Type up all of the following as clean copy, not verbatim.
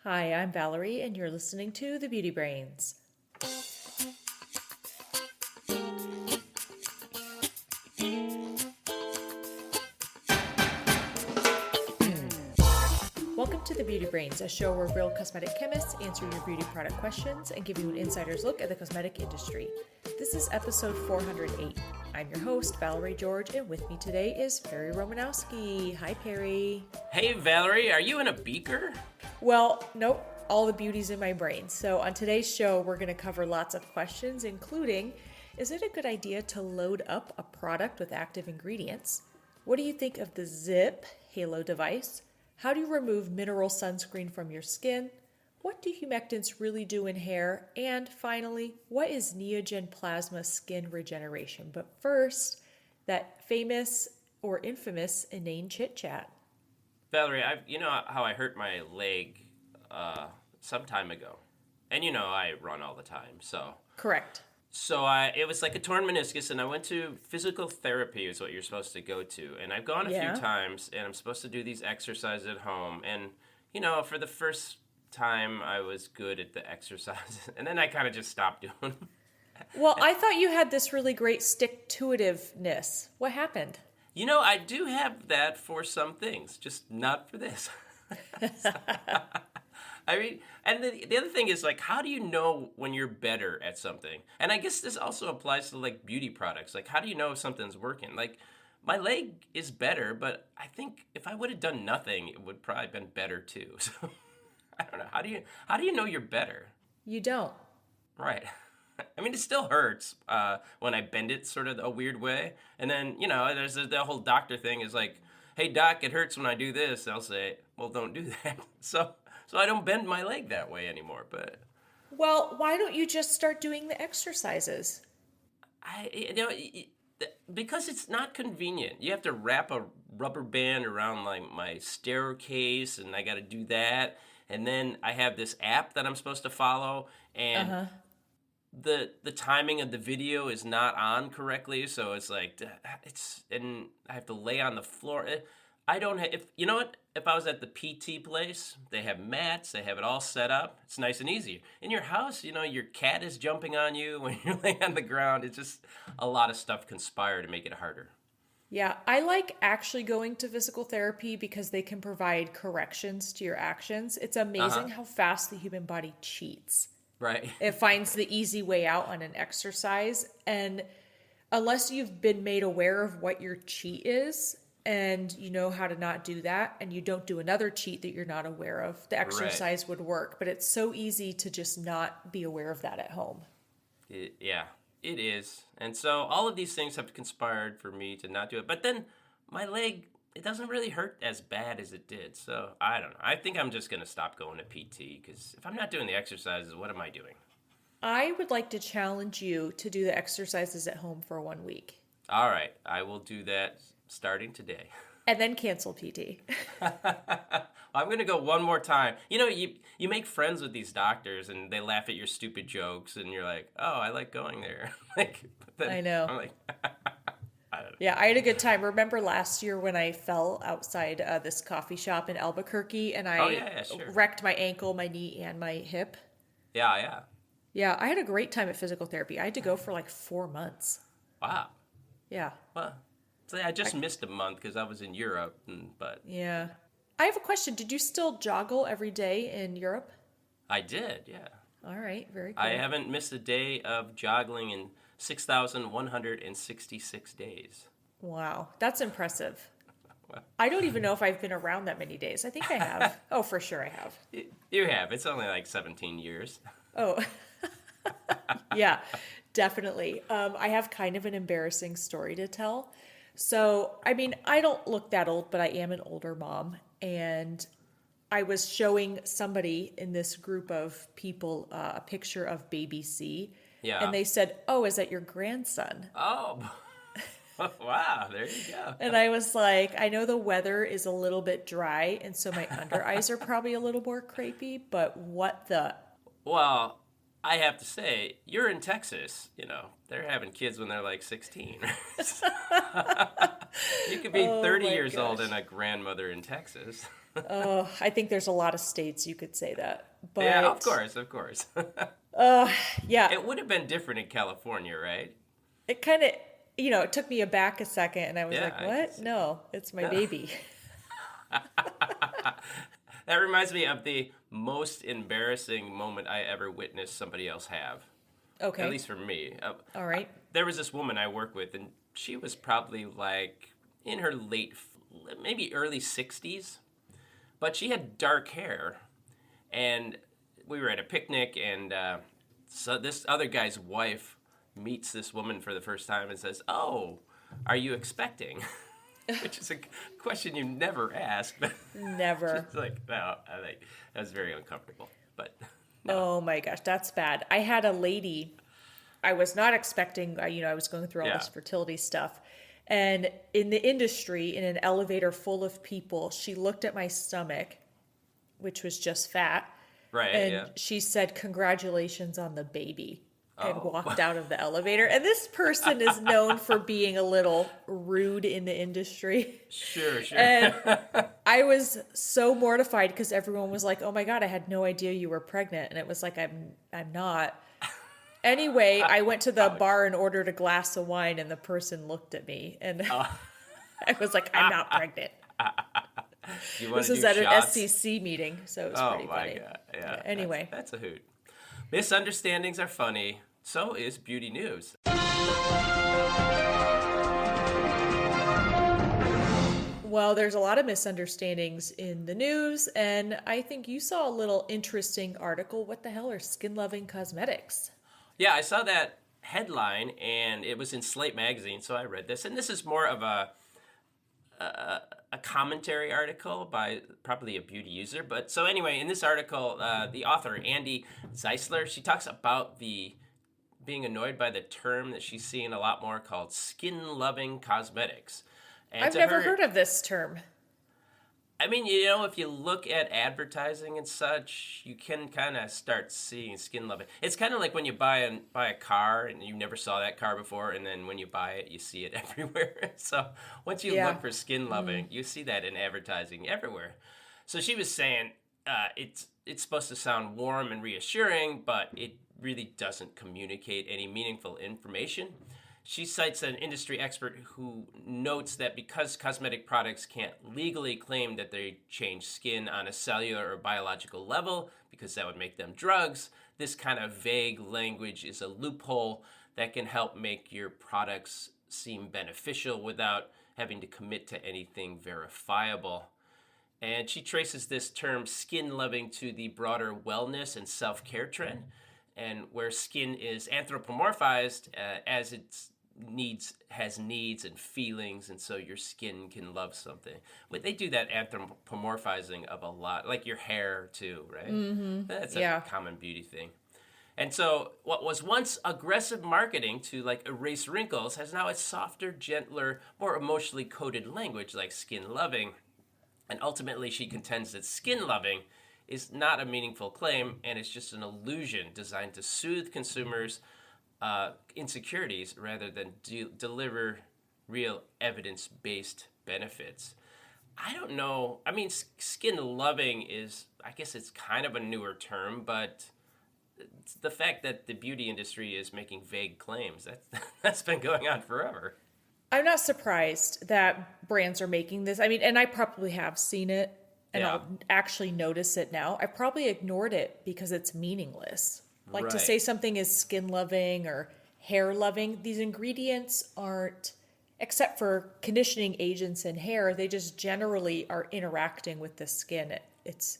Hi, I'm Valerie, and you're listening to The Beauty Brains. Welcome to The Beauty Brains, a show where real cosmetic chemists answer your beauty product questions and give you an insider's look at the cosmetic industry. This is episode 408. I'm your host, Valerie George, and with me today is Perry Romanowski. Hi, Perry. Hey, Valerie, are you in a beaker? Well, nope. All the beauty's in my brain. So on today's show, we're going to cover lots of questions, including, is it a good idea to load up a product with active ingredients? What do you think of the Ziip Halo device? How do you remove mineral sunscreen from your skin? What do humectants really do in hair? And finally, what is Neogen plasma skin regeneration? But first, that famous or infamous inane chit chat. Valerie, you know how I hurt my leg some time ago, and you know I run all the time, so. Correct. So it was like a torn meniscus, and I went to physical therapy is what you're supposed to go to, and I've gone a few times, and I'm supposed to do these exercises at home, and you know, for the first time I was good at the exercises, and then I kind of just stopped doing them. Well, I thought you had this really great stick-to-itiveness. What happened? You know, I do have that for some things, just not for this. I mean, and the other thing is, like, how do you know when you're better at something? And I guess this also applies to, like, beauty products. Like, how do you know if something's working? Like, my leg is better, but I think if I would have done nothing, it would probably have been better, too. So, I don't know. How do you know you're better? You don't. Right. I mean, it still hurts when I bend it sort of a weird way. And then, you know, there's the whole doctor thing is like, hey, doc, it hurts when I do this. I'll say, well, don't do that. So I don't bend my leg that way anymore. But Well, why don't you just start doing the exercises? Because it's not convenient. You have to wrap a rubber band around like my staircase, and I got to do that. And then I have this app that I'm supposed to follow, and the timing of the video is not on correctly, so it's like and I have to lay on the floor. I don't have, if you know what, if I was at the PT place, they have mats, they have it all set up. It's nice and easy. In your house, you know, your cat is jumping on you when you're laying on the ground. It's just a lot of stuff conspire to make it harder. Yeah, I like actually going to physical therapy because they can provide corrections to your actions. It's amazing how fast the human body cheats. Right. It finds the easy way out on an exercise. And unless you've been made aware of what your cheat is and you know how to not do that, and you don't do another cheat that you're not aware of, the exercise would work. But it's so easy to just not be aware of that at home. Yeah, it is. And so all of these things have conspired for me to not do it. But then my leg, it doesn't really hurt as bad as it did. So I don't know. I think I'm just going to stop going to PT because if I'm not doing the exercises, what am I doing? I would like to challenge you to do the exercises at home for 1 week. All right. I will do that starting today. And then cancel PT. I'm going to go one more time. You know, you make friends with these doctors and they laugh at your stupid jokes and you're like, oh, I like going there. But then I know. I'm like, I don't know. Yeah, I had a good time. Remember last year when I fell outside this coffee shop in Albuquerque and I sure. wrecked my ankle, my knee, and my hip? Yeah. Yeah, I had a great time at physical therapy. I had to go for like 4 months. Wow. Yeah. Well, so I just missed a month because I was in Europe, but Yeah. I have a question. Did you still joggle every day in Europe? I did, yeah. All right, very cool. I haven't missed a day of joggling in 6,166 days. Wow, that's impressive. I don't even know if I've been around that many days. I think I have. Oh, for sure I have. You have. It's only like 17 years. Oh, yeah, definitely. I have kind of an embarrassing story to tell. So, I mean, I don't look that old, but I am an older mom. And I was showing somebody in this group of people a picture of baby C. Yeah. And they said, oh, is that your grandson? Oh, wow, there you go. And I was like, I know the weather is a little bit dry, and so my under eyes are probably a little more crepey, but what the... Well, I have to say, you're in Texas, you know, they're having kids when they're like 16. You could be 30 years old and a grandmother in Texas. I think there's a lot of states you could say that. But Yeah, of course. yeah, It would have been different in California, right? it kind of, it took me aback a second and I was Yeah, like, I can what? see. No, it's my baby. That reminds me of the most embarrassing moment I ever witnessed somebody else have. At Okay. least for me. All right. There was this woman I work with, and she was probably like in her maybe early 60s, but she had dark hair. And we were at a picnic, and so this other guy's wife meets this woman for the first time and says, "Oh, are you expecting?" Which is a question you never ask. But Never. she's like, no, that was very uncomfortable. But no, Oh my gosh, that's bad. I had a lady, I was not expecting, I was going through all yeah, this fertility stuff. And in the industry, in an elevator full of people, she looked at my stomach, which was just fat, right, and yeah. she said, "Congratulations on the baby," and Oh, walked out of the elevator. And this person is known for being a little rude in the industry. sure. And I was so mortified because everyone was like, "Oh my God, I had no idea you were pregnant." And it was like, I'm not. Anyway, I went to the bar and ordered a glass of wine, and the person looked at me, and I was like, "I'm not pregnant." You want This to was do at shots? an SCC meeting, so it was Oh pretty my funny. god, yeah. Anyway, That's a hoot. Misunderstandings are funny. So is beauty news. well, there's a lot of misunderstandings in the news, and I think you saw a little interesting article. What the hell are skin-loving cosmetics? Yeah, I saw that headline, and it was in Slate magazine, so I read this. And this is more of a commentary article by probably a beauty user. But so anyway, in this article, the author Andy Zeisler, she talks about being annoyed by the term that she's seeing a lot more called skin-loving cosmetics. And I've to never her, heard of this term. I mean, if you look at advertising and such, you can kind of start seeing skin loving. It's kind of like when you buy a car and you never saw that car before, and then when you buy it, you see it everywhere. So once you Yeah. look for skin loving, you see that in advertising everywhere. So she was saying it's supposed to sound warm and reassuring, but it really doesn't communicate any meaningful information. She cites an industry expert who notes that because cosmetic products can't legally claim that they change skin on a cellular or biological level, because that would make them drugs, this kind of vague language is a loophole that can help make your products seem beneficial without having to commit to anything verifiable. And she traces this term skin loving to the broader wellness and self-care trend, and where skin is anthropomorphized as its has needs and feelings, and so your skin can love something. But they do that anthropomorphizing of a lot, like your hair too, right? Mm-hmm. That's a common beauty thing. And so what was once aggressive marketing to like erase wrinkles has now a softer, gentler, more emotionally coded language like skin loving. And ultimately she contends that skin loving is not a meaningful claim, and it's just an illusion designed to soothe consumers' insecurities rather than deliver real evidence-based benefits. I don't know. I mean, skin loving is, I guess it's kind of a newer term, but it's the fact that the beauty industry is making vague claims, that's been going on forever. I'm not surprised that brands are making this. I mean, and I probably have seen it, and I'll actually notice it now. I probably ignored it because it's meaningless. Like to say something is skin loving or hair loving, these ingredients aren't, except for conditioning agents in hair, they just generally are interacting with the skin. It's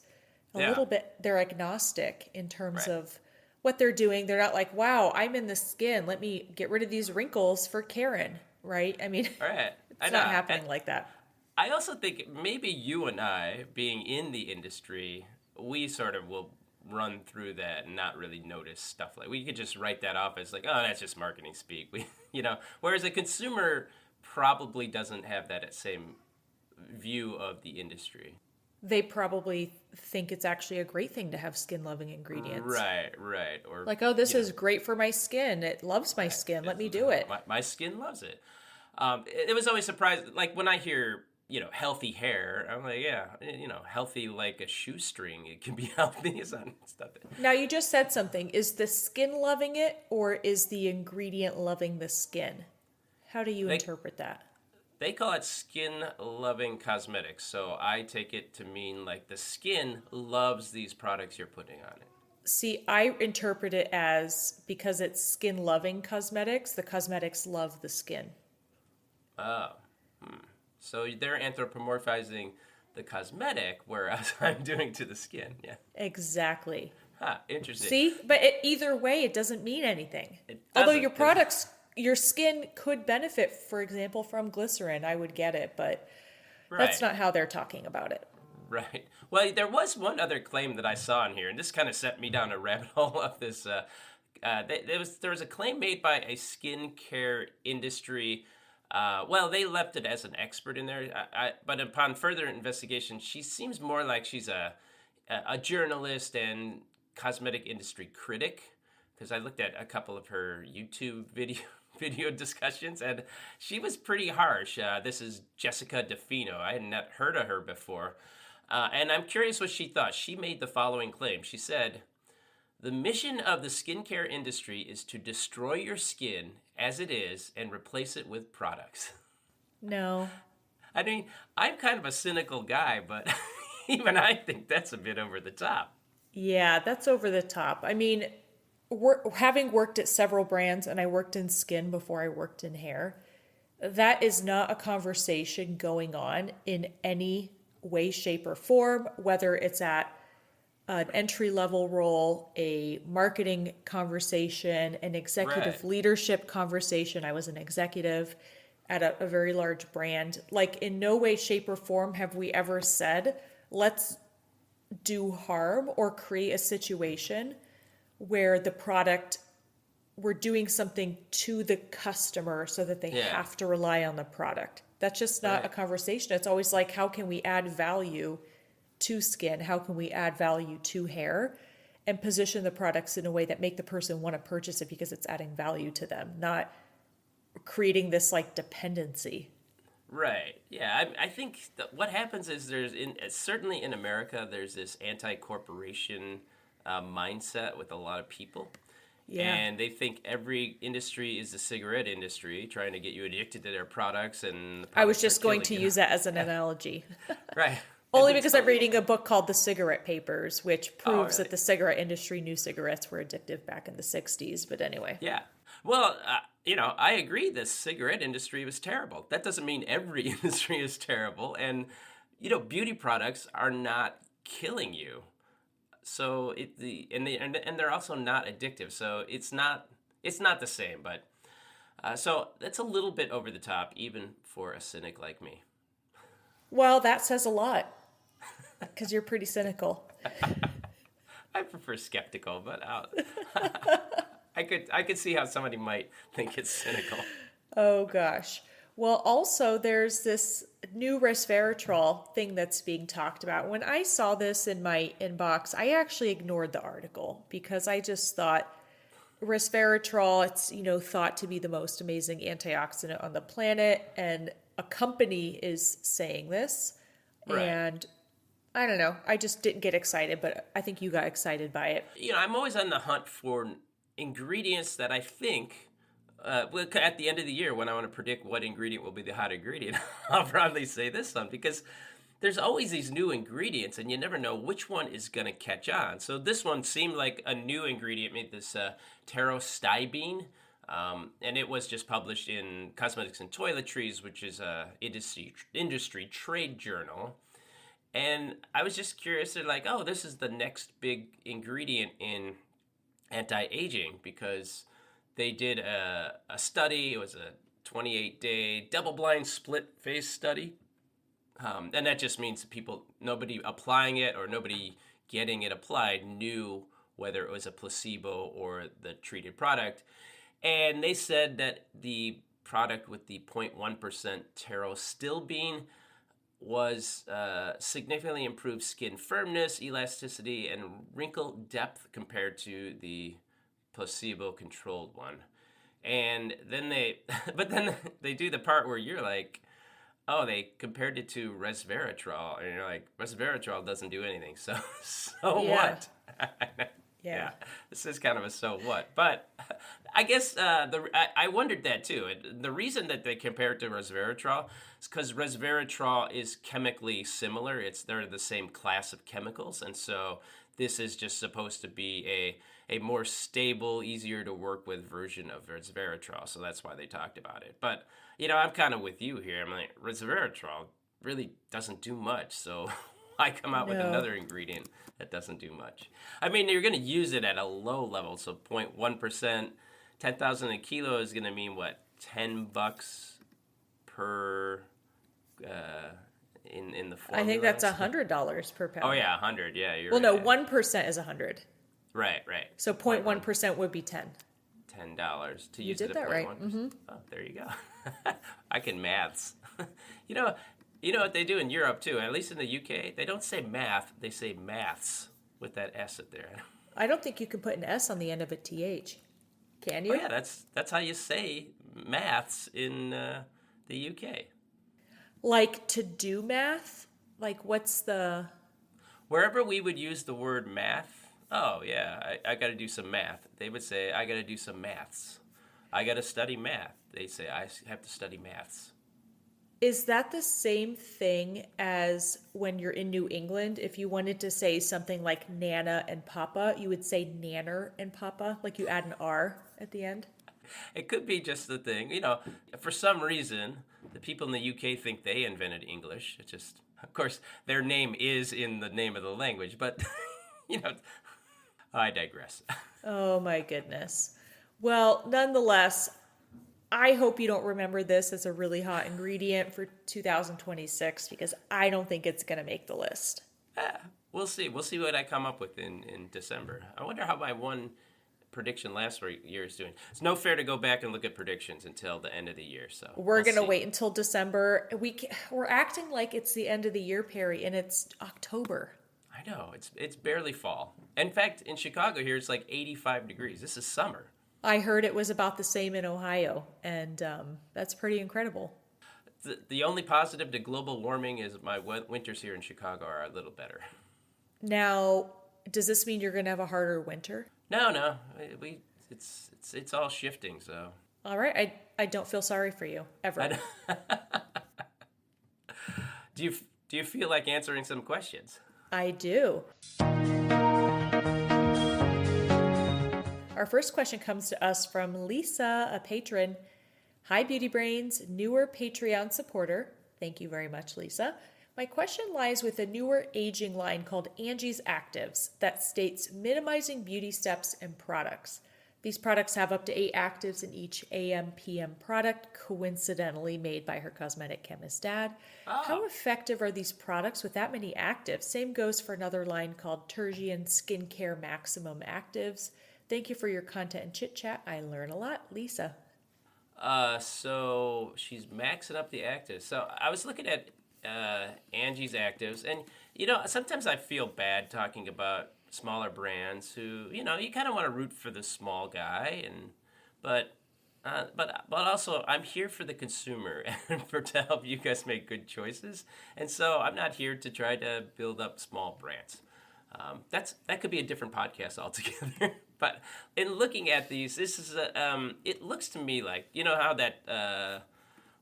a little bit, they're agnostic in terms of what they're doing. They're not like, wow, I'm in the skin, let me get rid of these wrinkles for Karen, right? I mean, it's not happening like that. I also think maybe you and I, being in the industry, we sort of will run through that and not really notice stuff like we could just write that off as like, oh, that's just marketing speak. Whereas a consumer probably doesn't have that same view of the industry. They probably think it's actually a great thing to have skin loving ingredients. Right. Or like, oh, this is great for my skin. It loves my skin. Let me do it. My skin loves it. It was always surprising, like when I hear healthy hair. I'm like, yeah, healthy like a shoestring. It can be healthy. It's not stuff. Now, you just said something. Is the skin loving it, or is the ingredient loving the skin? How do you They interpret that? they call it skin loving cosmetics. So I take it to mean like the skin loves these products you're putting on it. See, I interpret it as because it's skin loving cosmetics, the cosmetics love the skin. Oh, so they're anthropomorphizing the cosmetic, whereas I'm doing to the skin. Yeah. Exactly. Huh, interesting. See, but either way, it doesn't mean anything. It Although doesn't, your 'cause- products, your skin could benefit, for example, from glycerin. I would get it, but that's Right. not how they're talking about it. Right. Well, there was one other claim that I saw in here, and this kind of set me down a rabbit hole of this. There was a claim made by a skincare industry. Well, they left it as an expert in there, but upon further investigation, she seems more like she's a journalist and cosmetic industry critic. Because I looked at a couple of her YouTube video discussions, and she was pretty harsh. This is Jessica DeFino. I had not heard of her before. And I'm curious what she thought. She made the following claim. She said, "The mission of the skincare industry is to destroy your skin as it is and replace it with products." No. I mean, I'm kind of a cynical guy, but even I think that's a bit over the top. Yeah, that's over the top. I mean, having worked at several brands, and I worked in skin before I worked in hair, that is not a conversation going on in any way, shape, or form, whether it's at an entry level role, a marketing conversation, an executive Right. leadership conversation. I was an executive at a very large brand. Like, in no way, shape, or form have we ever said, let's do harm or create a situation where the product, we're doing something to the customer so that they Yeah. have to rely on the product. That's just not Right. a conversation. It's always like, how can we add value to skin? How can we add value to hair? And position the products in a way that make the person want to purchase it because it's adding value to them, not creating this like dependency. Right. Yeah. I think what happens is certainly in America, there's this anti-corporation mindset with a lot of people. Yeah. And they think every industry is the cigarette industry, trying to get you addicted to their products. And the I was products just are going killing to you. use that as an analogy. Right. Only And because I'm reading a book called The Cigarette Papers, which proves really? that the cigarette industry knew cigarettes were addictive back in the 60s. But anyway. Yeah. Well, I agree the cigarette industry was terrible. That doesn't mean every industry is terrible. And, beauty products are not killing you. So and they're also not addictive. So it's not the same. But so that's a little bit over the top, even for a cynic like me. Well, that says a lot because you're pretty cynical. I prefer skeptical, but I could see how somebody might think it's cynical. Oh, gosh. Well, also, there's this new resveratrol thing that's being talked about. When I saw this in my inbox, I actually ignored the article because I just thought resveratrol, it's, thought to be the most amazing antioxidant on the planet, and a company is saying this. Right. And I don't know, I just didn't get excited, but I think you got excited by it. I'm always on the hunt for ingredients that I think, at the end of the year when I want to predict what ingredient will be the hot ingredient, I'll probably say this one because there's always these new ingredients and you never know which one is going to catch on. So this one seemed like a new ingredient, made this Pterostibene, and it was just published in Cosmetics and Toiletries, which is a industry trade journal. And I was just curious, they're like, oh, this is the next big ingredient in anti-aging because they did a study. It was a 28-day double-blind split-phase study. And that just means nobody applying it or nobody getting it applied knew whether it was a placebo or the treated product. And they said that the product with the 0.1% pterostibene was significantly improved skin firmness, elasticity, and wrinkle depth compared to the placebo-controlled one. And then they do the part where you're like, oh, they compared it to resveratrol, and you're like, resveratrol doesn't do anything. So Yeah. what? Yeah. Yeah, this is kind of a so what, but I guess I wondered that too. The reason that they compare it to resveratrol is because resveratrol is chemically similar. They're the same class of chemicals, and so this is just supposed to be a more stable, easier to work with version of resveratrol. So that's why they talked about it. But I'm kind of with you here. I'm like, resveratrol really doesn't do much, so why come out with No. another ingredient that doesn't do much? I mean, you're going to use it at a low level, so 0.1%, 10,000 a kilo is going to mean what, $10 per in the formula? I think that's $100 per pound. Oh yeah, 100. Yeah, you're Well, no, right. 1% is 100. Right. So 0.1% would be 10. $10 to You use did it at that right. 0.1%. Oh, there you go. I can maths. you know, you know what they do in Europe too. At least in the UK, they don't say math; they say maths with that S at there. I don't think you can put an S on the end of a TH. Can you? Oh yeah, that's how you say maths in the UK. Like to do math? Like what's the... Wherever we would use the word math, oh yeah, I got to do some math. They would say I got to do some maths. I got to study math. They say I have to study maths. Is that the same thing as when you're in New England? If you wanted to say something like Nana and Papa, you would say Nanner and Papa, like you add an R at the end? It could be just the thing, for some reason, the people in the UK think they invented English. It's just, of course, their name is in the name of the language, but, you know, I digress. Oh my goodness. Well, nonetheless, I hope you don't remember this as a really hot ingredient for 2026 because I don't think it's going to make the list. We'll see. We'll see what I come up with in December. I wonder how my one prediction last year is doing. It's no fair to go back and look at predictions until the end of the year. So We're going to wait until December. We're acting like it's the end of the year, Perry, and it's October. I know. It's barely fall. In fact, in Chicago here, it's like 85 degrees. This is summer. I heard it was about the same in Ohio, and that's pretty incredible. The only positive to global warming is my winters here in Chicago are a little better. Now, does this mean you're going to have a harder winter? No. It's all shifting, so. All right. I don't feel sorry for you, ever. Do you feel like answering some questions? I do. Our first question comes to us from Lisa, a patron. Hi, Beauty Brains, newer Patreon supporter. Thank you very much, Lisa. My question lies with a newer aging line called Angie's Actives that states minimizing beauty steps and products. These products have up to 8 actives in each AM, PM product, coincidentally made by her cosmetic chemist dad. Oh. How effective are these products with that many actives? Same goes for another line called Tergian Skincare Maximum Actives. Thank you for your content and chit chat. I learn a lot. Lisa. So she's maxing up the actives. So I was looking at Angie's Actives, and sometimes I feel bad talking about smaller brands who you kind of want to root for the small guy, but also I'm here for the consumer and to help you guys make good choices, and so I'm not here to try to build up small brands. That could be a different podcast altogether. But in looking at these, this is it looks to me like how that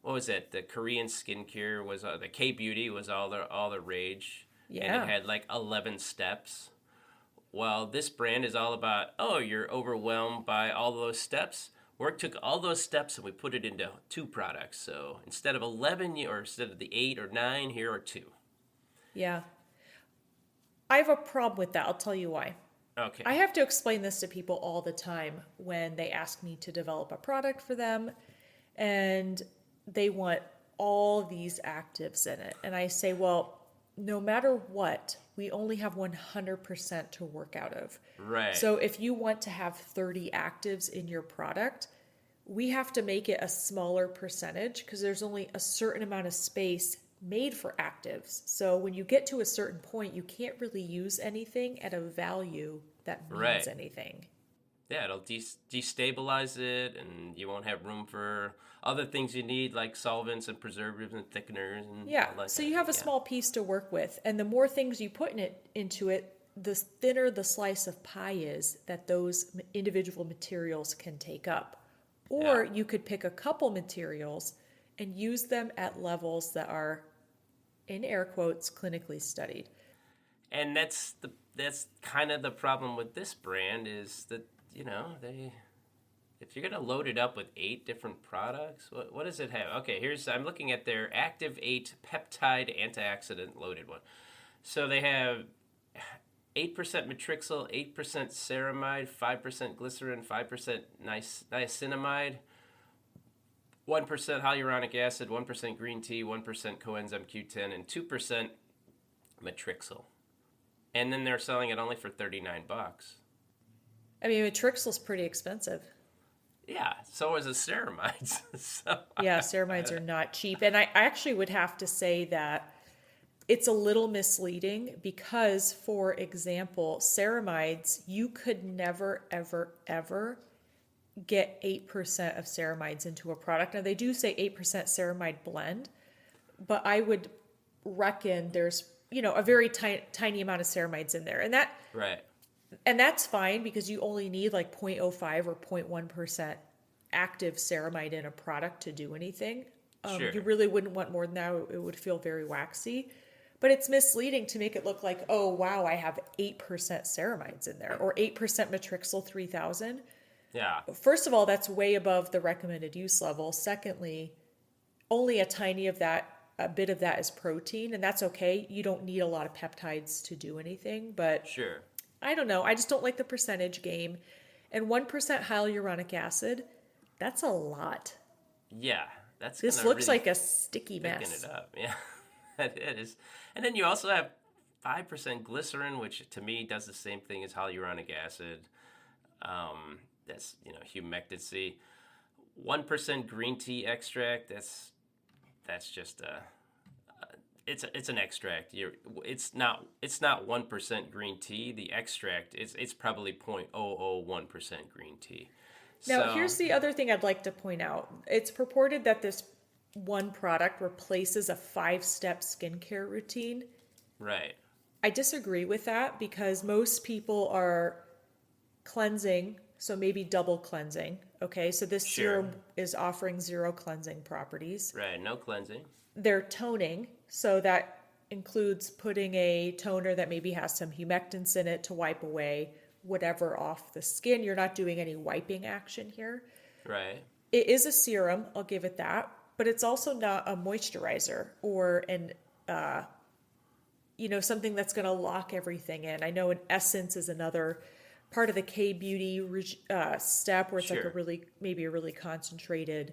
what was it? The Korean skincare was the K-beauty was all the rage. Yeah. And it had like 11 steps. Well, this brand is all about you're overwhelmed by all those steps. Work took all those steps and we put it into 2 products. So instead of 11 or instead of the 8 or 9, here are 2. Yeah. I have a problem with that. I'll tell you why. Okay. I have to explain this to people all the time when they ask me to develop a product for them and they want all these actives in it. And I say, well, no matter what, we only have 100% to work out of. Right. So if you want to have 30 actives in your product, we have to make it a smaller percentage because there's only a certain amount of space made for actives. So when you get to a certain point, you can't really use anything at a value that means anything. Yeah, it'll destabilize it, and you won't have room for other things you need, like solvents and preservatives and thickeners and Yeah, all that so kind you of have thing. a Yeah. small piece to work with, and the more things you put into it, the thinner the slice of pie is that those individual materials can take up. Yeah. Or you could pick a couple materials and use them at levels that are, in air quotes, clinically studied. And that's kind of the problem with this brand is that, they if you're gonna load it up with 8 different products, what does it have? Okay, I'm looking at their Active 8 peptide antioxidant loaded one. So they have 8% matrixyl, 8% ceramide, 5% glycerin, 5% niacinamide, 1% hyaluronic acid, 1% green tea, 1% coenzyme Q10, and 2% matrixyl. And then they're selling it only for $39. I mean, Matrixel's pretty expensive. Yeah, so is the ceramides. So Yeah, ceramides are not cheap. And I actually would have to say that it's a little misleading because, for example, ceramides, you could never, ever, ever get 8% of ceramides into a product. Now, they do say 8% ceramide blend, but I would reckon there's, a very tiny amount of ceramides in there. right, And that's fine because you only need like 0.05 or 0.1% active ceramide in a product to do anything. sure, You really wouldn't want more than that. It would feel very waxy. But it's misleading to make it look like, oh, wow, I have 8% ceramides in there or 8% Matrixyl 3000. yeah, First of all, that's way above the recommended use level. Secondly, only a bit of that is protein, and that's okay. You don't need a lot of peptides to do anything, but sure, I don't know. I just don't like the percentage game. And 1% hyaluronic acid, that's a lot. yeah. That's This gonna looks really like a sticky thicken mess. it up. Yeah, it is. And then you also have 5% glycerin, which to me does the same thing as hyaluronic acid. That's humectancy. 1% green tea extract. That's just it's an extract. It's not 1% green tea. The extract it's probably 0.001% green tea. Now, So here's the other thing I'd like to point out. It's purported that this one product replaces a 5-step skincare routine. right, I disagree with that because most people are cleansing, so maybe double cleansing. Okay, so this sure, serum is offering 0 cleansing properties. right. No cleansing. They're toning, so that includes putting a toner that maybe has some humectants in it to wipe away whatever off the skin. You're not doing any wiping action here. Right. It is a serum, I'll give it that, but it's also not a moisturizer or something that's going to lock everything in. I know an essence is another part of the K beauty step where it's like Sure. maybe a really concentrated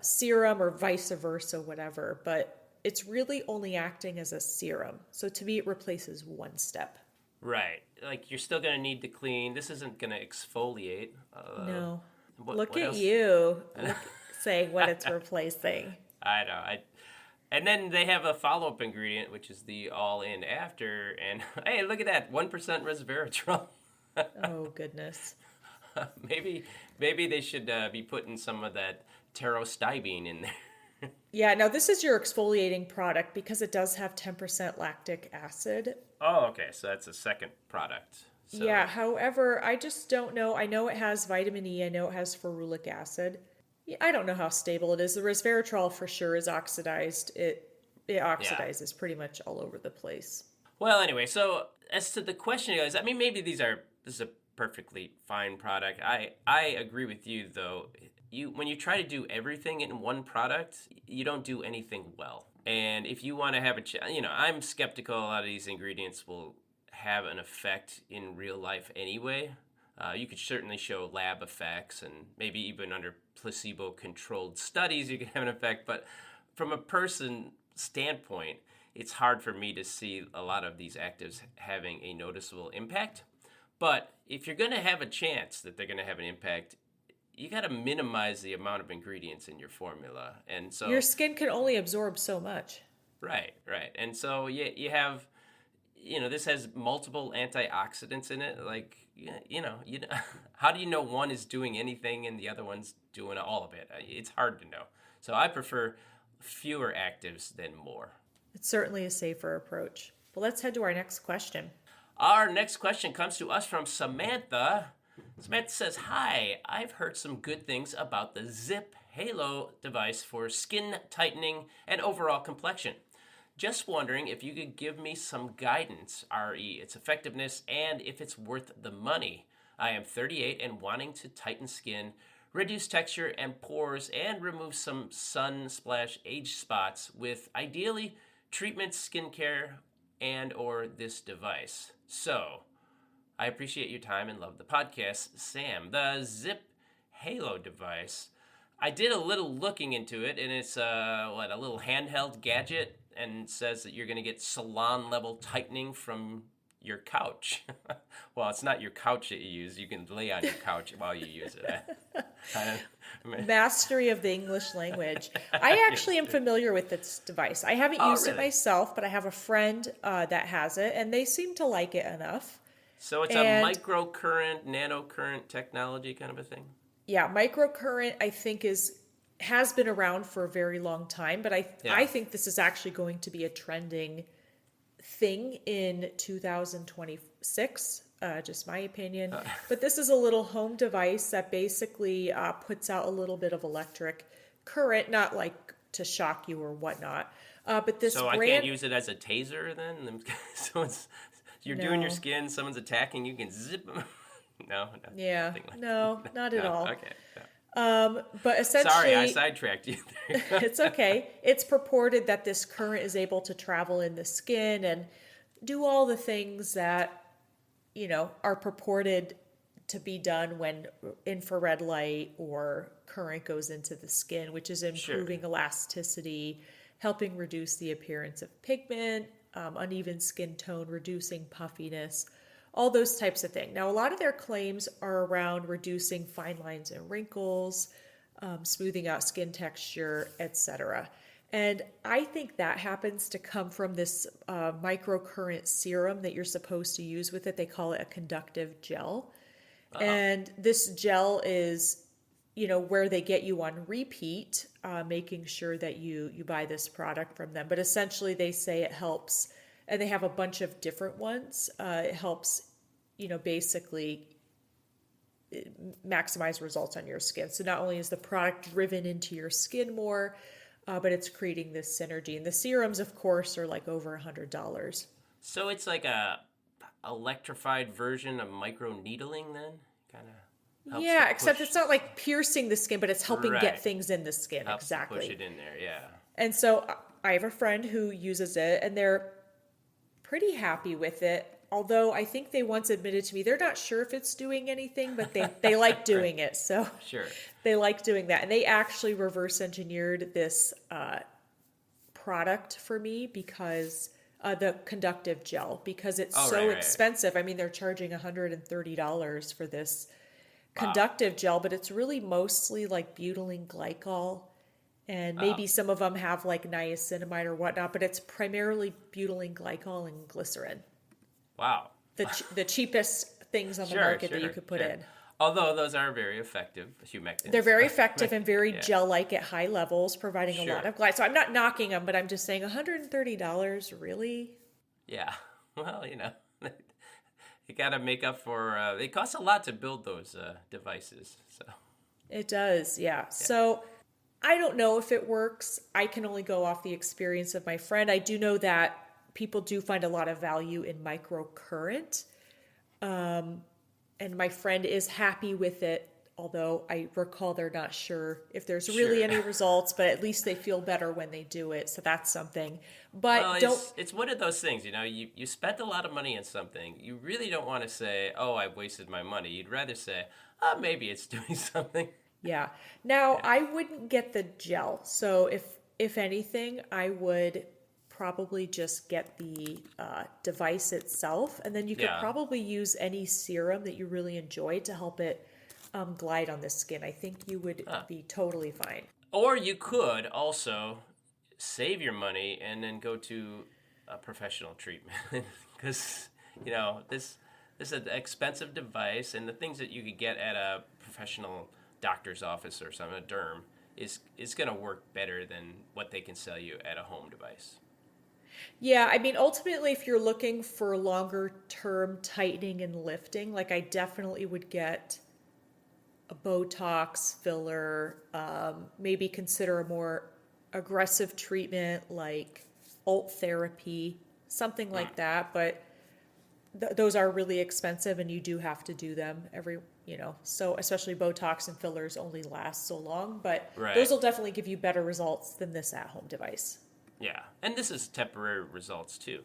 serum or vice versa, whatever, but it's really only acting as a serum. So to me, it replaces one step. Right. Like you're still gonna need to clean. This isn't gonna exfoliate. No. What Look what at else? you saying what it's replacing. I know. And then they have a follow-up ingredient, which is the all-in after. And hey, look at that, 1% resveratrol. Oh, goodness. maybe they should be putting some of that pterostibene in there. Yeah, now this is your exfoliating product because it does have 10% lactic acid. Oh, okay. So that's a second product. So Yeah, however, I just don't know. I know it has vitamin E, I know it has ferulic acid. Yeah, I don't know how stable it is. The resveratrol for sure is oxidized. It yeah. oxidizes pretty much all over the place. Well, anyway, so as to the question goes, I mean, maybe this is a perfectly fine product. I agree with you though. When you try to do everything in one product, you don't do anything well. And if you want to have I'm skeptical a lot of these ingredients will have an effect in real life anyway. You could certainly show lab effects and maybe even under placebo-controlled studies you can have an effect, but from a person standpoint, it's hard for me to see a lot of these actives having a noticeable impact. But if you're going to have a chance that they're going to have an impact, you got to minimize the amount of ingredients in your formula. And so Your skin can only absorb so much. right. And so you have this has multiple antioxidants in it. Like, how do you know one is doing anything and the other one's doing all of it? It's hard to know. So I prefer fewer actives than more. It's certainly a safer approach. But let's head to our next question. Our next question comes to us from Samantha. Samantha says, "Hi, I've heard some good things about the Ziip Halo device for skin tightening and overall complexion. Just wondering if you could give me some guidance, re its effectiveness, and if it's worth the money. I am 38 and wanting to tighten skin, reduce texture and pores, and remove some sun/age spots with ideally treatment, skincare, and or this device. So, I appreciate your time and love the podcast. Sam." The Ziip Halo device. I did a little looking into it, and it's a little handheld gadget, and says that you're going to get salon-level tightening from your couch. Well, it's not your couch that you use. You can lay on your couch while you use it. Mastery of the English language. I actually am familiar with this device. I haven't used it myself, but I have a friend that has it, and they seem to like it enough. So it's a microcurrent, nanocurrent technology kind of a thing? Yeah, microcurrent, I think, has been around for a very long time, but I think this is actually going to be a trending thing in 2026, just my opinion. But this is a little home device that basically puts out a little bit of electric current, not like to shock you or whatnot. But this I can't use it as a taser then? You're doing your skin, someone's attacking, you can zip them. No. Yeah, not at all. Okay. But essentially, sorry, I sidetracked you there. It's okay. It's purported that this current is able to travel in the skin and do all the things that, are purported to be done when infrared light or current goes into the skin, which is improving elasticity, helping reduce the appearance of pigment, uneven skin tone, reducing puffiness, all those types of things. Now, a lot of their claims are around reducing fine lines and wrinkles, smoothing out skin texture, etc. And I think that happens to come from this microcurrent serum that you're supposed to use with it. They call it a conductive gel. Uh-huh. And this gel is, where they get you on repeat, making sure that you buy this product from them. But essentially they say it helps, and they have a bunch of different ones. It helps, basically maximize results on your skin. So not only is the product driven into your skin more, but it's creating this synergy. And the serums, of course, are like over $100. So it's like a electrified version of micro needling then? Kind of. Yeah, except it's not like piercing the skin, but it's helping get things in the skin. Helps exactly. Push it in there, yeah. And so I have a friend who uses it, and they're pretty happy with it. Although I think they once admitted to me they're not sure if it's doing anything, but they like doing it. So sure. They like doing that. And they actually reverse engineered this product for me because the conductive gel, because it's expensive. I mean, they're charging $130 for this conductive gel, but it's really mostly like butylene glycol. And maybe some of them have like niacinamide or whatnot, but it's primarily butylene glycol and glycerin. Wow. The cheapest things on the market that you could put in. Although those are very effective, humectants. They're very effective and very gel-like at high levels, providing a lot of glycerin. So I'm not knocking them, but I'm just saying $130, really? Yeah. Well, you got to make up for, it costs a lot to build those devices. So it does, yeah. So I don't know if it works. I can only go off the experience of my friend. I do know that people do find a lot of value in microcurrent. And my friend is happy with it, although I recall they're not sure if there's really any results, but at least they feel better when they do it. So that's something. But it's one of those things, you spent a lot of money on something. You really don't want to say, oh, I wasted my money. You'd rather say, oh, maybe it's doing something. Yeah. Now, I wouldn't get the gel. So if anything, I would probably just get the device itself, and then you could probably use any serum that you really enjoy to help it glide on the skin. I think you would be totally fine. Or you could also save your money and then go to a professional treatment. because this is an expensive device, and the things that you could get at a professional doctor's office or something, a derm, is going to work better than what they can sell you at a home device. Yeah, I mean, ultimately, if you're looking for longer term tightening and lifting, like I definitely would get a Botox filler, maybe consider a more aggressive treatment like alt therapy, something like that. But those are really expensive and you do have to do them so especially Botox and fillers only last so long, but those will definitely give you better results than this at-home device. Yeah, and this is temporary results too.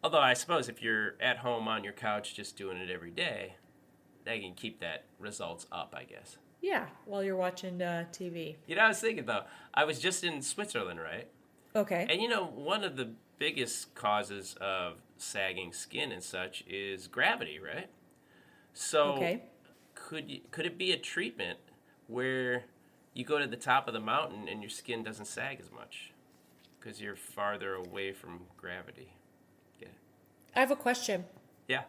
Although I suppose if you're at home on your couch just doing it every day, they can keep that results up, I guess. Yeah, while you're watching TV. I was thinking though, I was just in Switzerland, right? Okay. And one of the biggest causes of sagging skin and such is gravity, right? So could it be a treatment where you go to the top of the mountain and your skin doesn't sag as much because you're farther away from gravity? Yeah. I have a question. Yeah.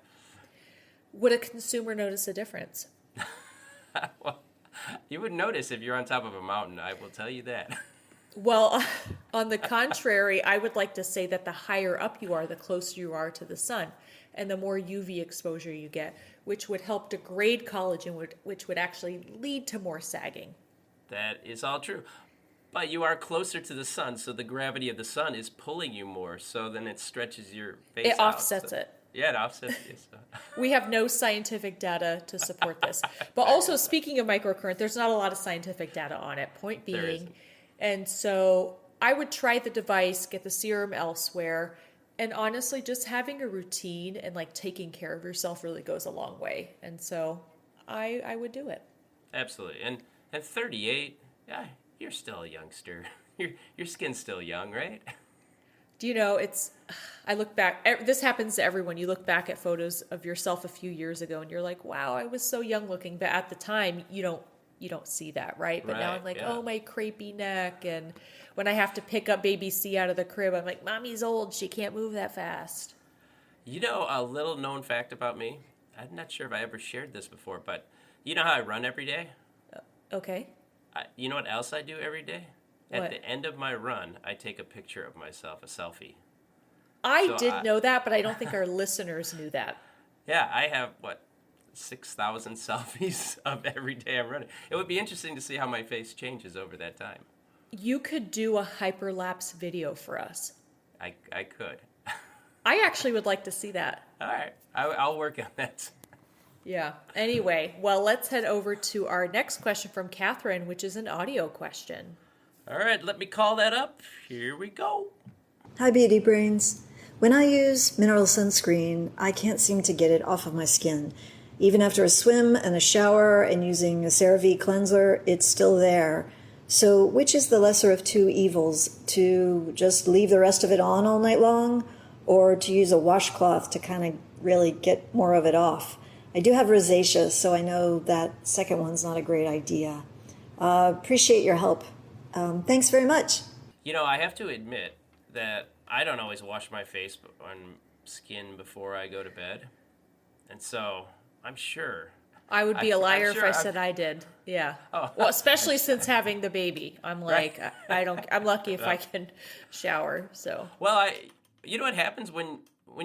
Would a consumer notice a difference? Well, you would notice if you're on top of a mountain, I will tell you that. Well, on the contrary, I would like to say that the higher up you are, the closer you are to the sun, and the more UV exposure you get, which would help degrade collagen, which would actually lead to more sagging. That is all true. But you are closer to the sun, so the gravity of the sun is pulling you more, so then it stretches your face out. It offsets it. Yeah, it offsets it. So. We have no scientific data to support this. But also, speaking of microcurrent, there's not a lot of scientific data on it, point being. And so I would try the device, get the serum elsewhere, and honestly, just having a routine and like taking care of yourself really goes a long way. And so I would do it. Absolutely. And at 38, yeah, you're still a youngster. Your skin's still young, right? Do you know, I look back, this happens to everyone. You look back at photos of yourself a few years ago and you're like, wow, I was so young looking. But at the time, you don't see that, right? But now I'm like, oh, my crepey neck. And when I have to pick up baby C out of the crib, I'm like, mommy's old. She can't move that fast. A little known fact about me, I'm not sure if I ever shared this before, but you know how I run every day? Okay. You know what else I do every day? What? At the end of my run, I take a picture of myself, a selfie. I did know that, but I don't think our listeners knew that. Yeah, I have, 6,000 selfies of every day I'm running. It would be interesting to see how my face changes over that time. You could do a hyperlapse video for us. I could. I actually would like to see that. All right. I'll work on that. Yeah. Anyway, well, let's head over to our next question from Catherine, which is an audio question. All right, let me call that up. Here we go. Hi, Beauty Brains. When I use mineral sunscreen, I can't seem to get it off of my skin. Even after a swim and a shower and using a CeraVe cleanser, it's still there. So which is the lesser of two evils? To just leave the rest of it on all night long, or to use a washcloth to kind of really get more of it off? I do have rosacea, so I know that second one's not a great idea. Appreciate your help. Thanks very much. I have to admit that I don't always wash my face and skin before I go to bed. And so I'm sure. I would be a liar if I said I did. Yeah. Oh. Well, especially since having the baby. I'm like, right. I'm lucky if I can shower. So. Well, you know what happens when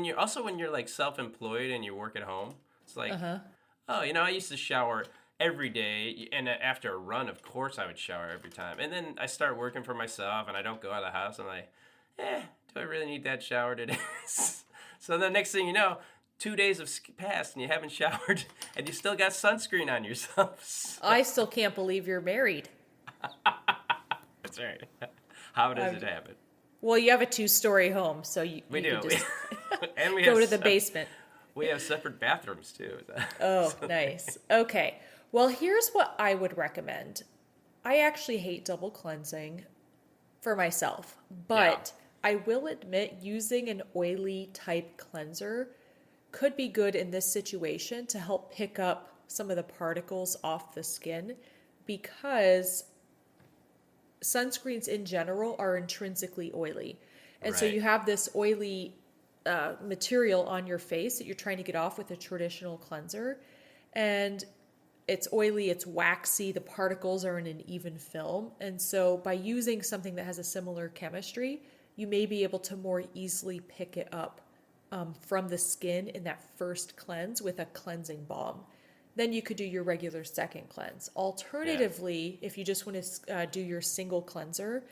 you're like self-employed and you work at home? It's like, I used to shower every day, and after a run, of course, I would shower every time. And then I start working for myself, and I don't go out of the house. I'm like, do I really need that shower today? So the next thing you know, 2 days have passed, and you haven't showered, and you still got sunscreen on yourself. So. I still can't believe you're married. That's right. How does it happen? Well, you have a 2-story home, so you do. Just and we go to the basement. We have separate bathrooms, too. Oh, nice. Okay. Well, here's what I would recommend. I actually hate double cleansing for myself, but I will admit using an oily type cleanser could be good in this situation to help pick up some of the particles off the skin, because sunscreens in general are intrinsically oily. And so you have this oily material on your face that you're trying to get off with a traditional cleanser. And it's oily, it's waxy, the particles are in an even film. And so by using something that has a similar chemistry, you may be able to more easily pick it up from the skin in that first cleanse with a cleansing balm. Then you could do your regular second cleanse. Alternatively, if you just want to do your single cleanser,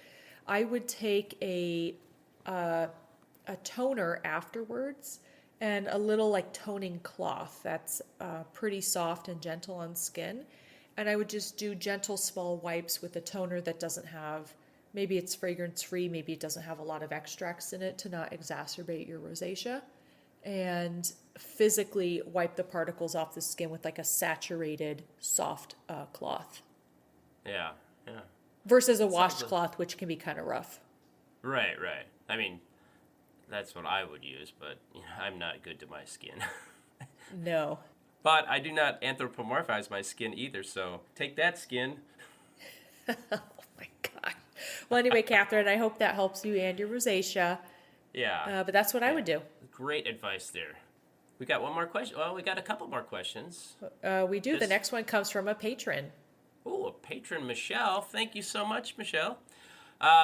I would take a toner afterwards and a little like toning cloth that's pretty soft and gentle on skin. And I would just do gentle small wipes with a toner that doesn't have, maybe it's fragrance free, maybe it doesn't have a lot of extracts in it to not exacerbate your rosacea. And physically wipe the particles off the skin with like a saturated soft cloth. Yeah. Versus a washcloth, which can be kind of rough. Right. I mean, that's what I would use, but I'm not good to my skin. No. But I do not anthropomorphize my skin either, so take that, skin. Oh my God. Well, anyway, Catherine, I hope that helps you and your rosacea. Yeah. But that's what I would do. Great advice there. We got one more question. Well, we got a couple more questions. We do. The next one comes from a patron. Oh, a patron, Michelle. Thank you so much, Michelle.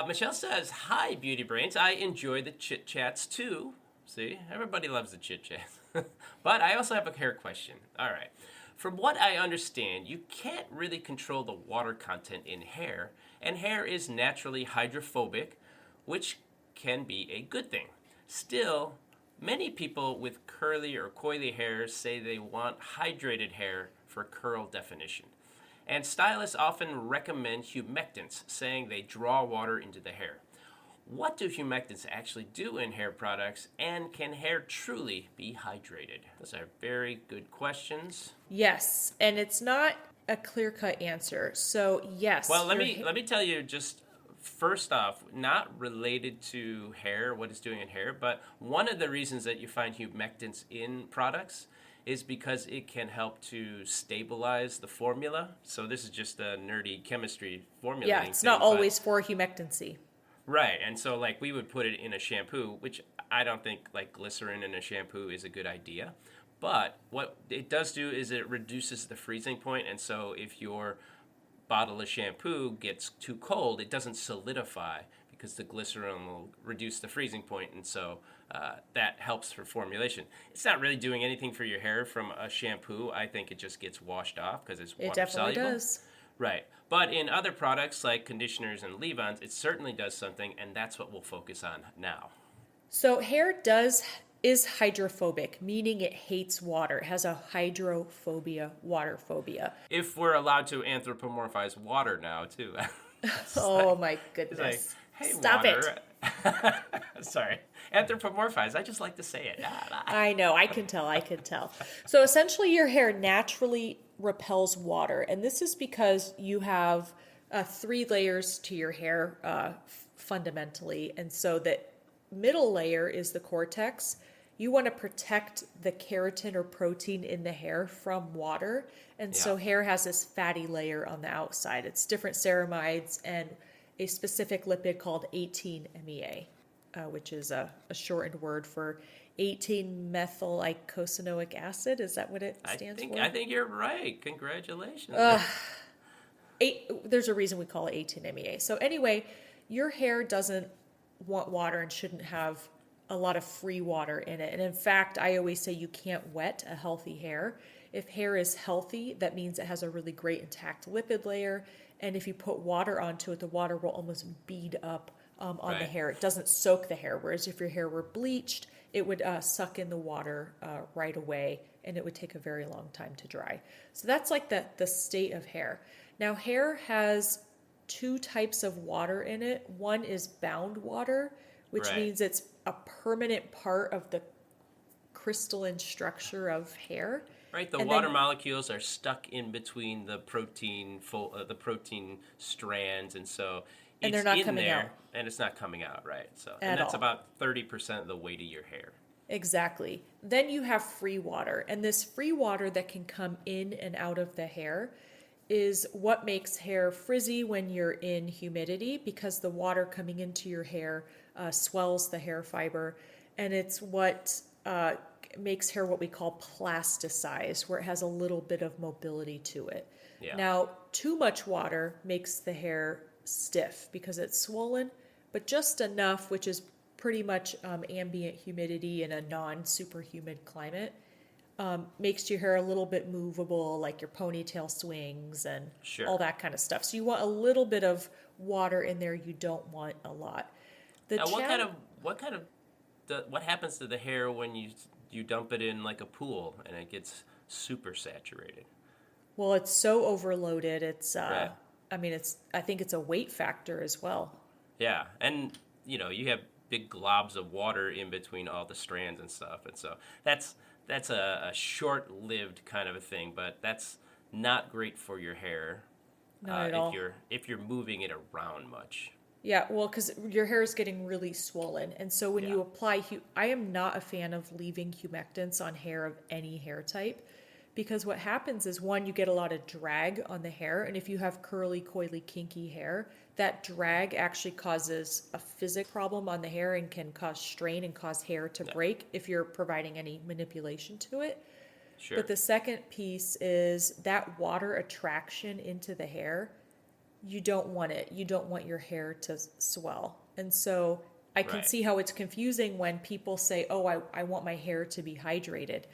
Michelle says, "Hi, Beauty Brains. I enjoy the chit chats too." See, everybody loves the chit chats. But I also have a hair question. All right. From what I understand, you can't really control the water content in hair, and hair is naturally hydrophobic, which can be a good thing. Still, many people with curly or coily hair say they want hydrated hair for curl definition. And stylists often recommend humectants, saying they draw water into the hair. What do humectants actually do in hair products, and can hair truly be hydrated? Those are very good questions. Yes, and it's not a clear-cut answer. So, yes. Well, let me tell you just first off, not related to hair, what it's doing in hair, but one of the reasons that you find humectants in products is because it can help to stabilize the formula. So this is just a nerdy chemistry formula. Yeah, it's not always for humectancy. Right, and so like we would put it in a shampoo, which I don't think like glycerin in a shampoo is a good idea. But what it does do is it reduces the freezing point, and so if your bottle of shampoo gets too cold, it doesn't solidify because the glycerin will reduce the freezing point, and so that helps for formulation. It's not really doing anything for your hair from a shampoo. I think it just gets washed off because it's water It definitely soluble. does. Right. But in other products like conditioners and leave-ons, it certainly does something, and that's what we'll focus on now. So hair is hydrophobic, meaning it hates water. It has a hydrophobia, water phobia. If we're allowed to anthropomorphize water now, too. Oh my goodness. Hey, Stop water. it. Sorry. Anthropomorphize. I just like to say it. I know. I can tell. So essentially your hair naturally repels water. And this is because you have 3 layers to your hair fundamentally. And so the middle layer is the cortex. You want to protect the keratin or protein in the hair from water. And so hair has this fatty layer on the outside. It's different ceramides and a specific lipid called 18-MEA, which is a shortened word for 18-methyl-eicosanoic acid. Is that what it stands for? I think you're right. Congratulations. There's a reason we call it 18-MEA. So anyway, your hair doesn't want water and shouldn't have a lot of free water in it. And in fact, I always say you can't wet a healthy hair. If hair is healthy, that means it has a really great intact lipid layer. And if you put water onto it, the water will almost bead up on the hair. It doesn't soak the hair. Whereas if your hair were bleached, it would suck in the water right away, and it would take a very long time to dry. So that's like the state of hair. Now, hair has 2 types of water in it. One is bound water, which means it's a permanent part of the crystalline structure of hair. Right, the water molecules are stuck in between the protein strands, and so it's they're not in coming there, out. And it's not coming out, right? So, At and that's all. about 30% of the weight of your hair. Exactly. Then you have free water, and this free water that can come in and out of the hair is what makes hair frizzy when you're in humidity, because the water coming into your hair swells the hair fiber. and it's what makes hair what we call plasticized, where it has a little bit of mobility to it. Yeah. Now, too much water makes the hair stiff because it's swollen, but just enough, which is pretty much ambient humidity in a non-super humid climate, makes your hair a little bit movable, like your ponytail swings and Sure. all that kind of stuff. So you want a little bit of water in there. You don't want a lot. Now, what happens to the hair when you dump it in like a pool and it gets super saturated? Well, it's so overloaded. It's Right. I think it's a weight factor as well. Yeah, and you have big globs of water in between all the strands and stuff, and so that's a short-lived kind of a thing, but that's not great for your hair. Not at all. If you're moving it around much. Yeah, well, because your hair is getting really swollen. And so when you Yeah. apply, I am not a fan of leaving humectants on hair of any hair type, because what happens is, one, you get a lot of drag on the hair. And if you have curly, coily, kinky hair, that drag actually causes a physics problem on the hair and can cause strain and cause hair to break if you're providing any manipulation to it. Sure. But the second piece is that water attraction into the hair. You don't want it. You don't want your hair to swell. And so I can Right. see how it's confusing when people say, oh, I want my hair to be hydrated.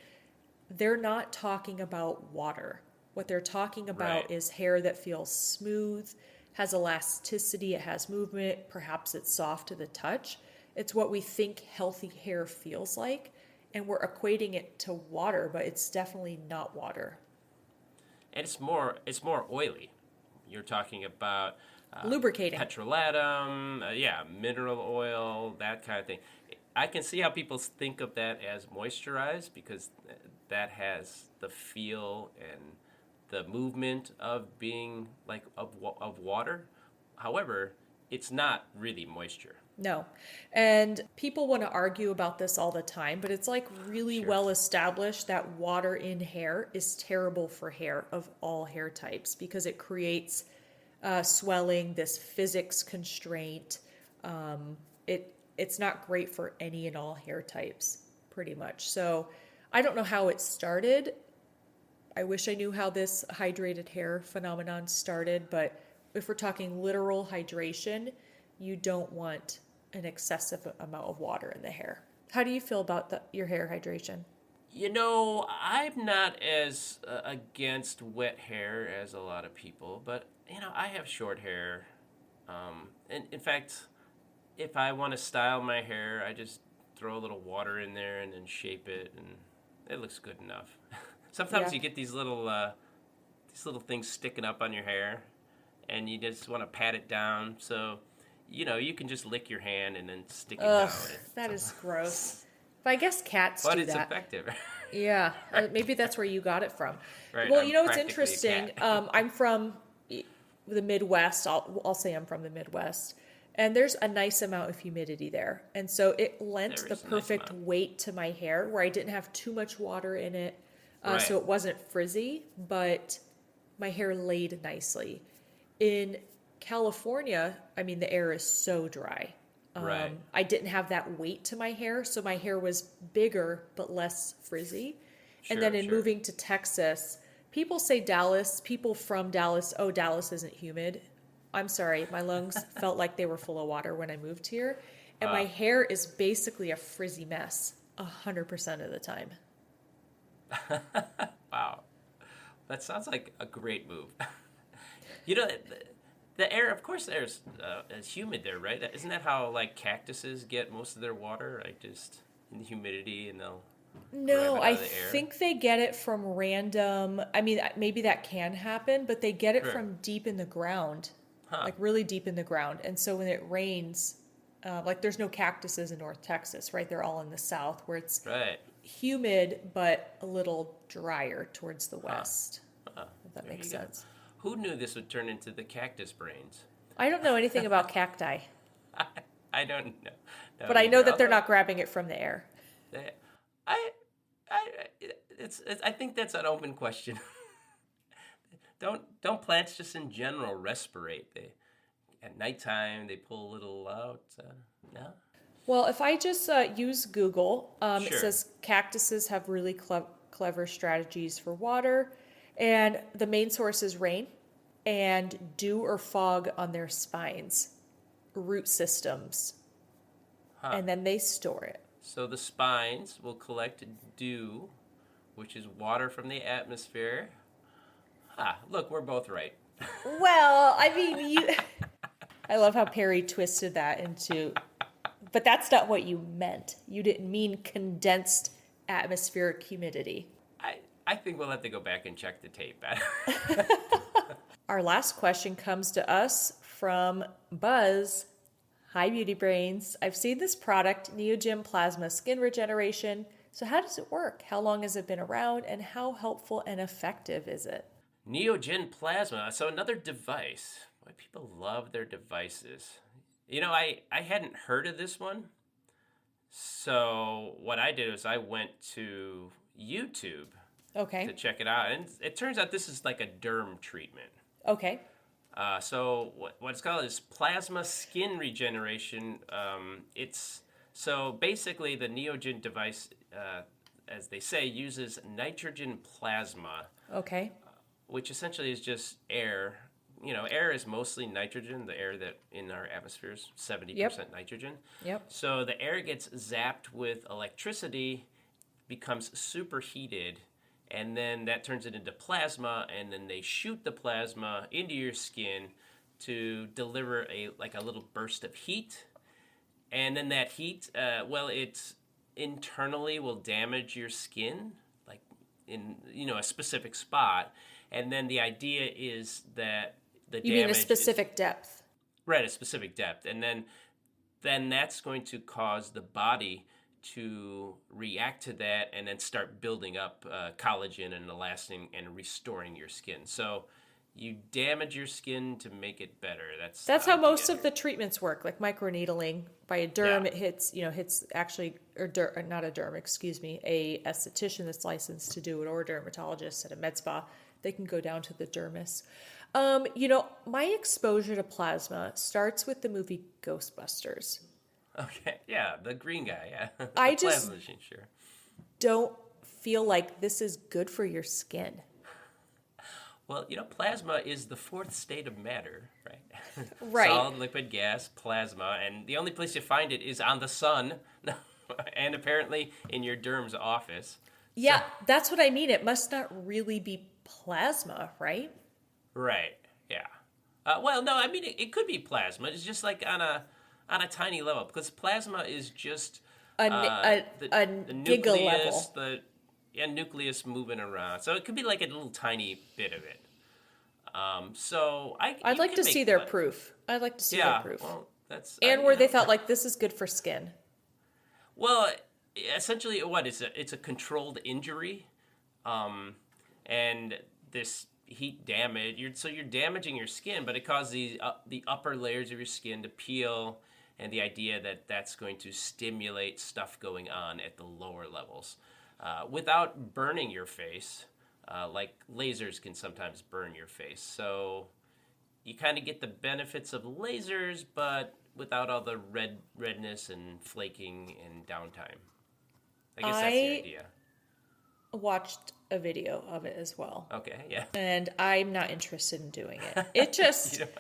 They're not talking about water. What they're talking about Right. is hair that feels smooth, has elasticity, it has movement, perhaps it's soft to the touch. It's what we think healthy hair feels like, and we're equating it to water, but it's definitely not water. And it's more oily. You're talking about Lubricating. petrolatum, mineral oil, that kind of thing. I can see how people think of that as moisturized because that has the feel and the movement of being like of water. However, it's not really moisture. No. And people want to argue about this all the time, but it's like really Sure. well established that water in hair is terrible for hair of all hair types because it creates swelling, this physics constraint. It's not great for any and all hair types, pretty much. So I don't know how it started. I wish I knew how this hydrated hair phenomenon started, but if we're talking literal hydration, you don't want an excessive amount of water in the hair. How do you feel about your hair hydration? I'm not as against wet hair as a lot of people, but I have short hair, and in fact, if I want to style my hair, I just throw a little water in there and then shape it, and it looks good enough. Sometimes Yeah. you get these little things sticking up on your hair, and you just want to pat it down. So, you can just lick your hand and then stick it Ugh, down. that is gross. But I guess cats But do it's that. effective. Yeah, maybe that's where you got it from. Right, Well, I'm it's practically a interesting. cat. I'm from the Midwest. I'll say I'm from the Midwest. And there's a nice amount of humidity there. And so it lent There the is a nice perfect amount. weight to my hair where I didn't have too much water in it. Right. So it wasn't frizzy, but my hair laid nicely. In California, the air is so dry. Right. I didn't have that weight to my hair, so my hair was bigger but less frizzy. And then in Sure. moving to Texas, people say people from Dallas, oh, Dallas isn't humid. I'm sorry, my lungs felt like they were full of water when I moved here. And my hair is basically a frizzy mess 100% of the time. Wow. That sounds like a great move. The air, of course, there's it's humid there, right? Isn't that how like cactuses get most of their water? Like just in the humidity, and they'll No, grab it I out of the air? think they get it from random. Maybe that can happen, but they get it Sure. from deep in the ground, Huh. like really deep in the ground. And so when it rains, like there's no cactuses in North Texas, right? They're all in the south where it's Right. humid but a little drier towards the west. Huh. If that There makes you go. sense. Who knew this would turn into the cactus brains? I don't know anything about cacti, I don't know. but I know either. that they're Although not grabbing it from the air. I, I think that's an open question. Don't plants just in general respirate? At nighttime they pull a little out. No. Well, if I just use Google, it Sure. says cactuses have really clever strategies for water, and the main source is rain and dew or fog on their spines, root systems, Huh. and then they store it. So the spines will collect dew, which is water from the atmosphere. Look, we're both right. Well, I mean, I love how Perry twisted that into, but that's not what you meant. You didn't mean condensed atmospheric humidity. I think we'll have to go back and check the tape. Our last question comes to us from Buzz. Hi, Beauty Brains. I've seen this product, Neogen Plasma Skin Regeneration. So how does it work? How long has it been around? And how helpful and effective is it? Neogen plasma. So another device. Boy, people love their devices. I hadn't heard of this one. So what I did was I went to YouTube Okay. to check it out. And it turns out this is like a derm treatment. Okay. So what it's called is plasma skin regeneration. So basically the Neogen device, as they say, uses nitrogen plasma, Okay. which essentially is just air. Air is mostly nitrogen. The air that in our atmosphere is 70% nitrogen. Yep. So the air gets zapped with electricity, becomes superheated, and then that turns it into plasma, and then they shoot the plasma into your skin to deliver a little burst of heat. And then that heat, it internally will damage your skin, like in a specific spot. And then the idea is that the You mean a specific depth? Right, a specific depth. And then that's going to cause the body to react to that and then start building up collagen and elastin and restoring your skin. So you damage your skin to make it better. That's how most of the treatments work, like microneedling by a derm. Yeah. It hits actually, not a derm, excuse me, a esthetician that's licensed to do it, or a dermatologist at a med spa. They can go down to the dermis. My exposure to plasma starts with the movie Ghostbusters. Okay, yeah, the green guy, yeah. I The just- plasma machine, sure. Don't feel like this is good for your skin. Well, plasma is the fourth state of matter, right? Right. Solid, liquid, gas, plasma, and the only place you find it is on the sun, and apparently in your derm's office. Yeah, that's what I mean. It must not really be plasma, right? Right. Yeah. No, I mean it could be plasma. It's just like on a tiny level, because plasma is just A the giga nucleus, level. the nucleus moving around. So it could be like a little tiny bit of it. So I'd like to see their proof. I'd like to see their proof. Well, that's And where they thought, like, this is good for skin. Well, essentially, it's a controlled injury, and this heat damage. You're damaging your skin, but it causes the upper layers of your skin to peel, and the idea that that's going to stimulate stuff going on at the lower levels, without burning your face. Like lasers can sometimes burn your face, so you kind of get the benefits of lasers, but without all the redness and flaking and downtime. I guess that's the idea. Watched a video of it as well. Okay, yeah. And I'm not interested in doing it. It just, You know,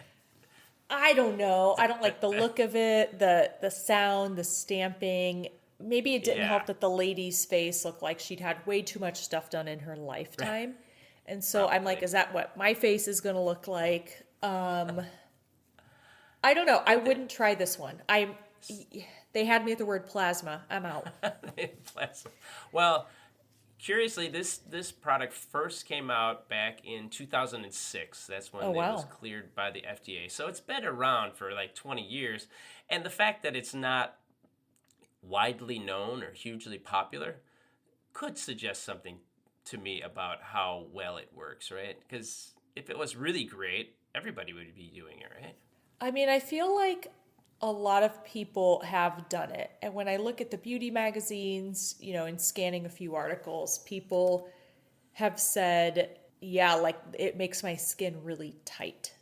I don't know. I don't like the look of it, the sound, the stamping. Maybe it didn't Yeah. help that the lady's face looked like she'd had way too much stuff done in her lifetime. And so I'm like, Probably. is that what my face is going to look like? I don't know. I wouldn't try this one. They had me at the word plasma. I'm out. Plasma. Well, curiously, this product first came out back in 2006. That's when Oh, it wow. was cleared by the FDA. So it's been around for like 20 years. And the fact that it's not widely known or hugely popular could suggest something to me about how well it works, right? Because if it was really great, everybody would be doing it, right? I mean, I feel like a lot of people have done it. And when I look at the beauty magazines, and scanning a few articles, people have said, yeah, like it makes my skin really tight,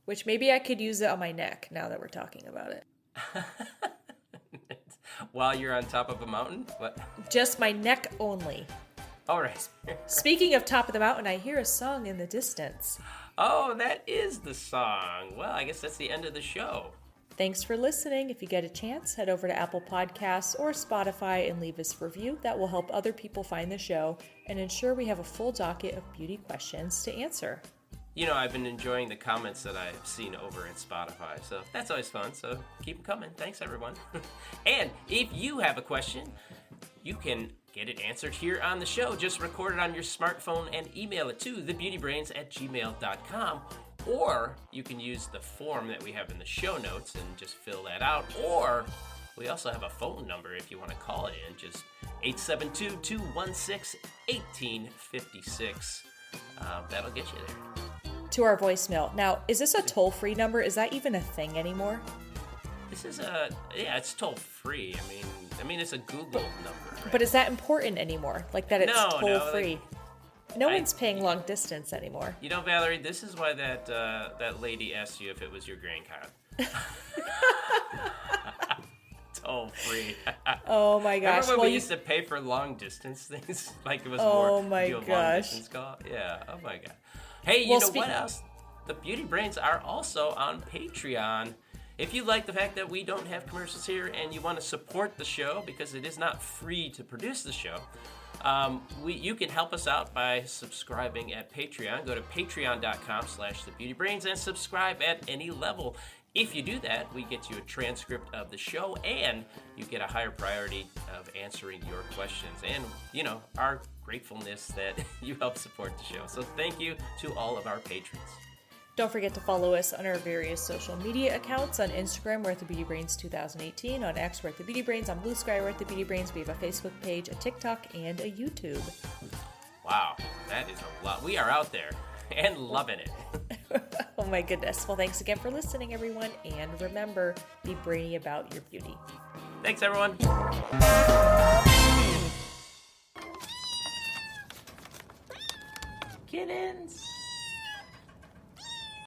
which maybe I could use it on my neck now that we're talking about it. While you're on top of a mountain? What? Just my neck only. All right. Speaking of top of the mountain, I hear a song in the distance. Oh, that is the song. Well, I guess that's the end of the show. Thanks for listening. If you get a chance, head over to Apple Podcasts or Spotify and leave us a review. That will help other people find the show and ensure we have a full docket of beauty questions to answer. You know, I've been enjoying the comments that I've seen over in Spotify, so that's always fun. So keep them coming. Thanks, everyone. And if you have a question, you can get it answered here on the show. Just record it on your smartphone and email it to thebeautybrains@gmail.com. Or you can use the form that we have in the show notes and just fill that out. Or we also have a phone number if you want to call it in. Just 872-216-1856. That'll get you there. To our voicemail. Now, is this a toll-free number? Is that even a thing anymore? This is it's toll-free. I mean, it's a Google number. Right? But is that important anymore? Like that it's toll-free? No one's paying long distance anymore. You know, Valerie, this is why that lady asked you if it was your green card. Toll free. Oh my gosh! Remember when we used to pay for long distance things? Like it was more. Oh my long gosh! Distance call? Yeah. Oh my god. Hey, you know what else? The Beauty Brains are also on Patreon. If you like the fact that we don't have commercials here and you want to support the show because it is not free to produce the show. You can help us out by subscribing at Patreon. Go to patreon.com/thebeautybrains and subscribe at any level. If you do that, we get you a transcript of the show and you get a higher priority of answering your questions and, you know, our gratefulness that you help support the show. So thank you to all of our patrons. Don't forget to follow us on our various social media accounts. On Instagram, we're at The Beauty Brains 2018. On X, we're at The Beauty Brains. On Bluesky, we're at The Beauty Brains. We have a Facebook page, a TikTok, and a YouTube. Wow, that is a lot. We are out there and loving it. Oh my goodness. Well, thanks again for listening, everyone. And remember, be brainy about your beauty. Thanks, everyone. Kittens.